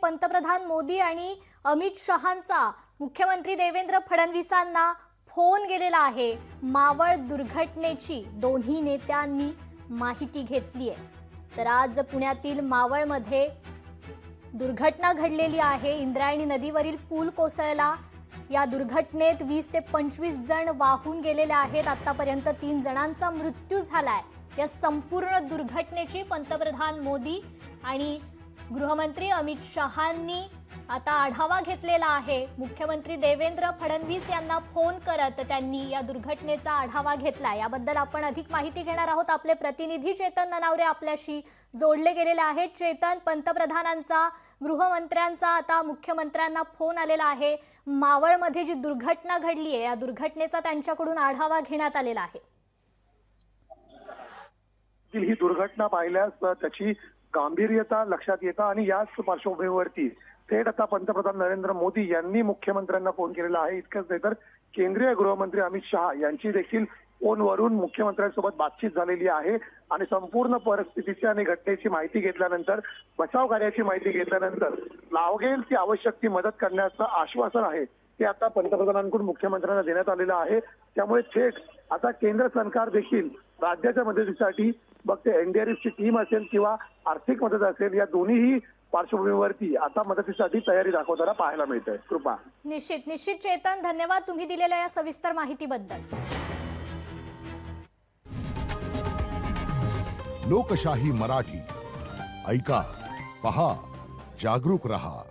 पंतप्रधान मोदी आणि अमित शहांचा मुख्यमंत्री देवेंद्र फडणवीसांना फोन गेलेला आहे। मावळ दुर्घटनेची दोन्ही नेत्यांनी माहिती घेतली आहे। तर आज पुण्यातील मावळमध्ये दुर्घटना घडलेली आहे। इंद्रायणी नदीवरील पूल कोसळला। या दुर्घटनेत 20 ते 25 जण वाहून गेलेले आहेत। आतापर्यंत 3 जणांचा मृत्यू झालाय। या संपूर्ण दुर्घटनेची पंतप्रधान मोदी आणि गृहमंत्री अमित शहांनी आता आढावा घेतलेला आहे। मुख्यमंत्री देवेंद्र फडणवीस यांना फोन करत त्यांनी या दुर्घटनेचा आढावा घेतला। याबद्दल आपण अधिक माहिती घेणार आहोत। आपले प्रतिनिधी चेतन ननावरे आपल्याशी जोडले गेलेले आहेत। चेतन, पंतप्रधानांचा गृहमंत्र्यांचा आता मुख्यमंत्र्यांना फोन आलेला आहे। मावळमध्ये जी दुर्घटना घडली आहे या दुर्घटनेचा त्यांच्याकडून आढावा घेण्यात आलेला आहे। ही दुर्घटना पाहिल्यास त्याची गांभीर्यता लक्षात येतं आणि याच पार्श्वभूमीवरती थेट आता पंतप्रधान नरेंद्र मोदी यांनी मुख्यमंत्र्यांना फोन केलेला आहे। इतकंच नाही तर केंद्रीय गृहमंत्री अमित शहा यांची देखील फोनवरून मुख्यमंत्र्यांसोबत बातचीत झालेली आहे आणि संपूर्ण परिस्थितीची आणि घटनेची माहिती घेतल्यानंतर, बचाव कार्याची माहिती घेतल्यानंतर लागेल ती आवश्यक ती मदत करण्याचं आश्वासन आहे ते आता पंतप्रधानांकडून मुख्यमंत्र्यांना देण्यात आलेलं आहे। त्यामुळे थेट आता केंद्र सरकार देखील राज्याच्या मदतीसाठी मग ते एनडीआरएफची टीम असेल किंवा आर्थिक मदत असेल या दोन्हीही पार्श्वभूमीवरती आता मदतीसाठी तयारी दाखवताना पाहायला मिळते। कृपा निश्चित चेतन, धन्यवाद तुम्ही दिलेल्या या सविस्तर माहितीबद्दल। लोकशाही मराठी ऐका, पहा, जागरूक रहा।